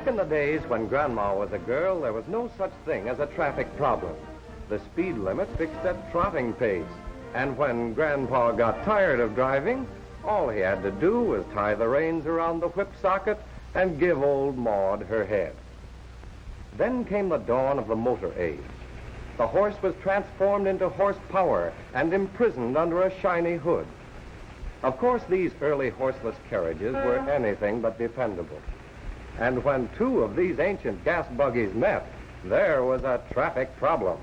Back in the days when Grandma was a girl, there was no such thing as a traffic problem. The speed limit fixed at trotting pace. And when Grandpa got tired of driving, all he had to do was tie the reins around the whip socket and give old Maud her head. Then came the dawn of the motor age. The horse was transformed into horsepower and imprisoned under a shiny hood. Of course, these early horseless carriages were anything but dependable. And when two of these ancient gas buggies met, there was a traffic problem.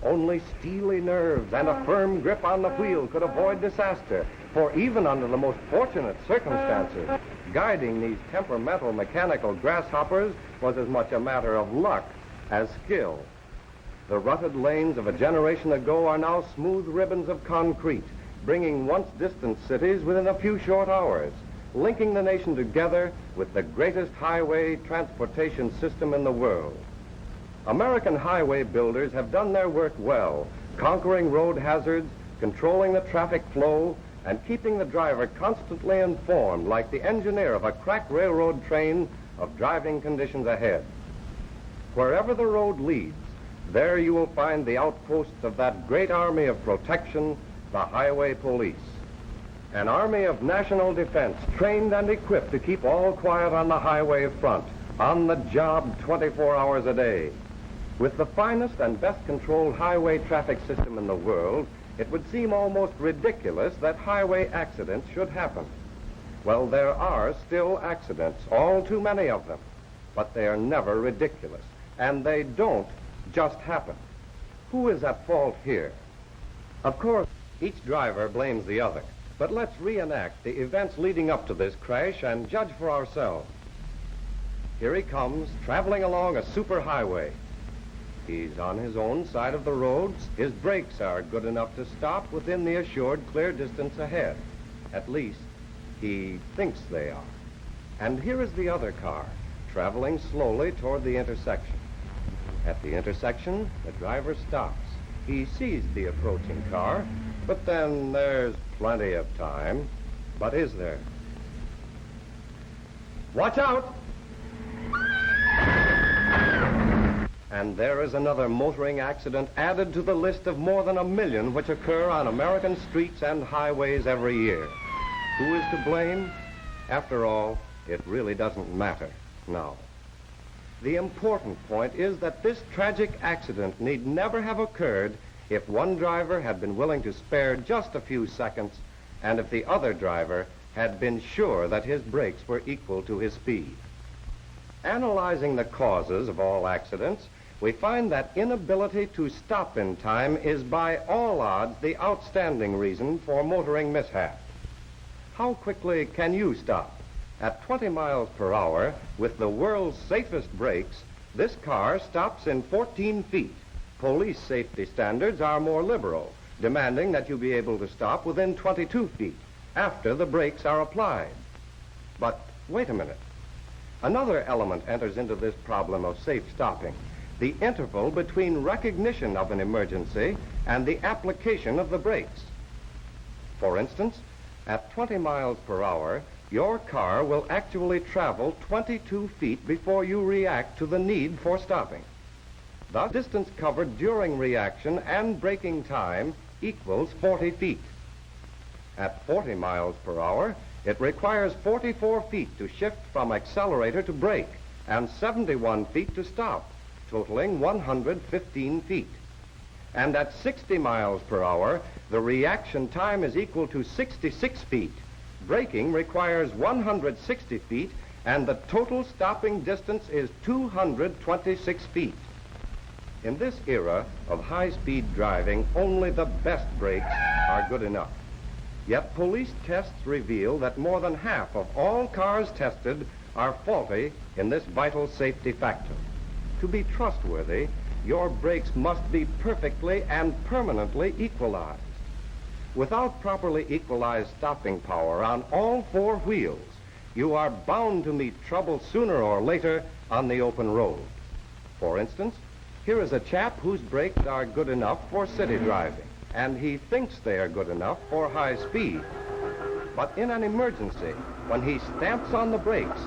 Only steely nerves and a firm grip on the wheel could avoid disaster, for even under the most fortunate circumstances, guiding these temperamental mechanical grasshoppers was as much a matter of luck as skill. The rutted lanes of a generation ago are now smooth ribbons of concrete, bringing once distant cities within a few short hours, linking the nation together with the greatest highway transportation system in the world. American highway builders have done their work well, conquering road hazards, controlling the traffic flow, and keeping the driver constantly informed, like the engineer of a crack railroad train, of driving conditions ahead. Wherever the road leads, there you will find the outposts of that great army of protection, the highway police. An army of national defense, trained and equipped to keep all quiet on the highway front, on the job 24 hours a day. With the finest and best controlled highway traffic system in the world, it would seem almost ridiculous that highway accidents should happen. Well, there are still accidents, all too many of them, but they are never ridiculous, and they don't just happen. Who is at fault here? Of course, each driver blames the other, but let's reenact the events leading up to this crash and judge for ourselves. Here he comes, traveling along a superhighway. He's on his own side of the roads. His brakes are good enough to stop within the assured clear distance ahead. At least, he thinks they are. And here is the other car, traveling slowly toward the intersection. At the intersection, the driver stops. He sees the approaching car, but then there's plenty of time. But is there? Watch out! And there is another motoring accident added to the list of more than 1 million which occur on American streets and highways every year. Who is to blame? After all, it really doesn't matter. No. The important point is that this tragic accident need never have occurred if one driver had been willing to spare just a few seconds and if the other driver had been sure that his brakes were equal to his speed. Analyzing the causes of all accidents, we find that inability to stop in time is by all odds the outstanding reason for motoring mishap. How quickly can you stop? At 20 miles per hour, with the world's safest brakes, this car stops in 14 feet. Police safety standards are more liberal, demanding that you be able to stop within 22 feet after the brakes are applied. But wait a minute. Another element enters into this problem of safe stopping: the interval between recognition of an emergency and the application of the brakes. For instance, at 20 miles per hour, your car will actually travel 22 feet before you react to the need for stopping. Thus, distance covered during reaction and braking time equals 40 feet. At 40 miles per hour, it requires 44 feet to shift from accelerator to brake and 71 feet to stop, totaling 115 feet. And at 60 miles per hour, the reaction time is equal to 66 feet. Braking requires 160 feet, and the total stopping distance is 226 feet. In this era of high-speed driving, only the best brakes are good enough. Yet police tests reveal that more than half of all cars tested are faulty in this vital safety factor. To be trustworthy, your brakes must be perfectly and permanently equalized. Without properly equalized stopping power on all four wheels, you are bound to meet trouble sooner or later on the open road. For instance, here is a chap whose brakes are good enough for city driving, and he thinks they are good enough for high speed. But in an emergency, when he stamps on the brakes,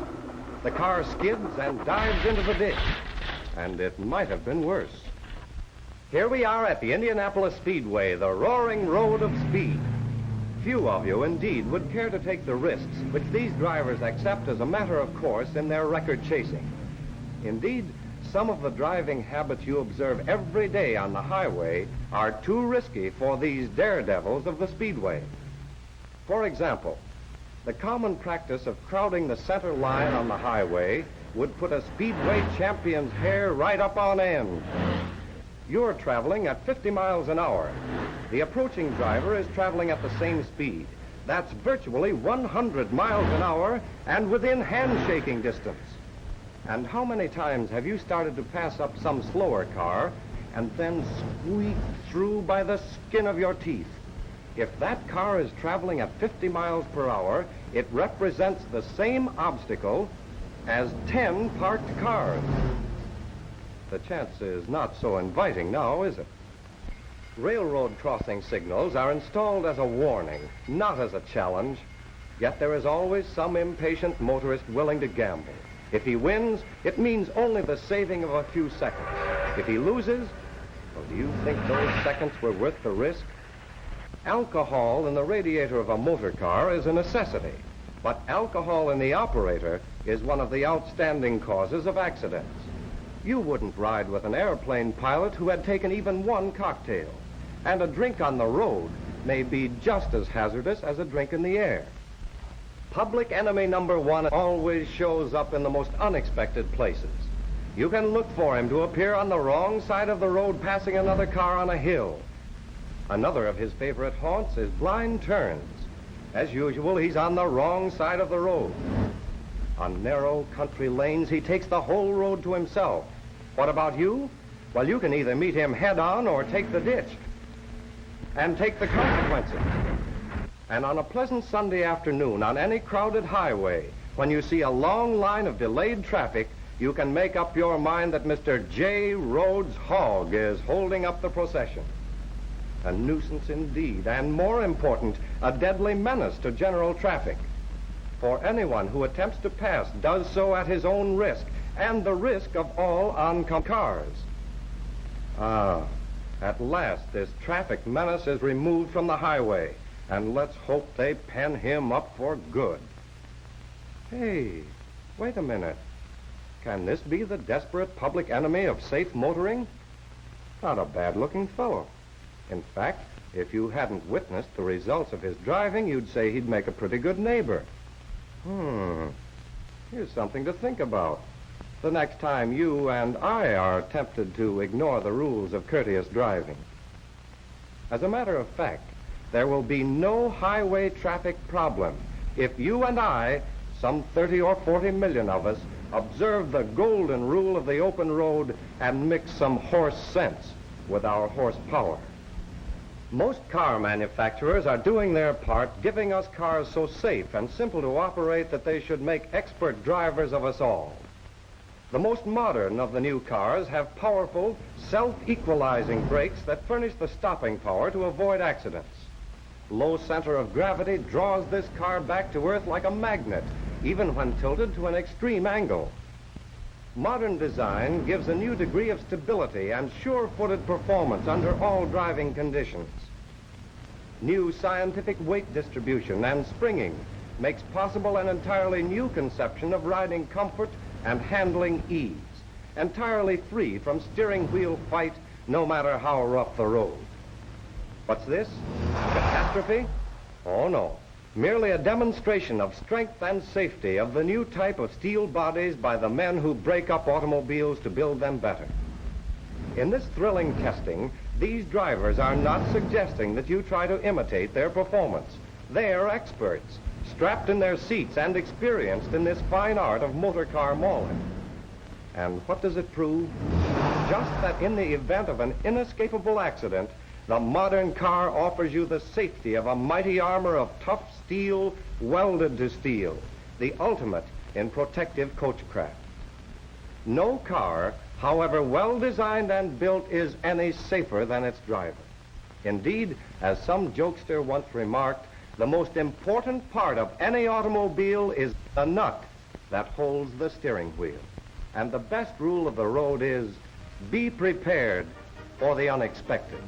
the car skids and dives into the ditch. And it might have been worse. Here we are at the Indianapolis Speedway, the roaring road of speed. Few of you, indeed, would care to take the risks which these drivers accept as a matter of course in their record chasing. Indeed, some of the driving habits you observe every day on the highway are too risky for these daredevils of the Speedway. For example, the common practice of crowding the center line on the highway would put a Speedway champion's hair right up on end. You're traveling at 50 miles an hour. The approaching driver is traveling at the same speed. That's virtually 100 miles an hour and within handshaking distance. And how many times have you started to pass up some slower car and then squeaked through by the skin of your teeth? If that car is traveling at 50 miles per hour, it represents the same obstacle as 10 parked cars. The chance is not so inviting now, is it? Railroad crossing signals are installed as a warning, not as a challenge. Yet there is always some impatient motorist willing to gamble. If he wins, it means only the saving of a few seconds. If he loses, well, do you think those seconds were worth the risk? Alcohol in the radiator of a motor car is a necessity, but alcohol in the operator is one of the outstanding causes of accidents. You wouldn't ride with an airplane pilot who had taken even one cocktail, and a drink on the road may be just as hazardous as a drink in the air. Public enemy number one always shows up in the most unexpected places. You can look for him to appear on the wrong side of the road passing another car on a hill. Another of his favorite haunts is blind turns. As usual, he's on the wrong side of the road. On narrow country lanes, he takes the whole road to himself. What about you? Well, you can either meet him head-on or take the ditch and take the consequences. And on a pleasant Sunday afternoon on any crowded highway, when you see a long line of delayed traffic, you can make up your mind that Mr. J. Rhodes Hogg is holding up the procession. A nuisance indeed, and more important, a deadly menace to general traffic. For anyone who attempts to pass does so at his own risk, and the risk of all oncoming cars. At last this traffic menace is removed from the highway, and let's hope they pen him up for good. Hey, wait a minute. Can this be the desperate public enemy of safe motoring? Not a bad-looking fellow. In fact, if you hadn't witnessed the results of his driving, you'd say he'd make a pretty good neighbor. Here's something to think about the next time you and I are tempted to ignore the rules of courteous driving. As a matter of fact, there will be no highway traffic problem if you and I, some 30 or 40 million of us, observe the golden rule of the open road and mix some horse sense with our horsepower. Most car manufacturers are doing their part, giving us cars so safe and simple to operate that they should make expert drivers of us all. The most modern of the new cars have powerful, self-equalizing brakes that furnish the stopping power to avoid accidents. Low center of gravity draws this car back to earth like a magnet, even when tilted to an extreme angle. Modern design gives a new degree of stability and sure-footed performance under all driving conditions. New scientific weight distribution and springing makes possible an entirely new conception of riding comfort and handling ease, entirely free from steering wheel fight no matter how rough the road. What's this? Catastrophe? Oh no. Merely a demonstration of strength and safety of the new type of steel bodies by the men who break up automobiles to build them better. In this thrilling testing, these drivers are not suggesting that you try to imitate their performance. They are experts, strapped in their seats and experienced in this fine art of motor car mauling. And what does it prove? Just that in the event of an inescapable accident, the modern car offers you the safety of a mighty armor of tough steel welded to steel, the ultimate in protective coachcraft. No car, however well designed and built, is any safer than its driver. Indeed, as some jokester once remarked, the most important part of any automobile is the nut, that holds the steering wheel. And the best rule of the road is be prepared for the unexpected.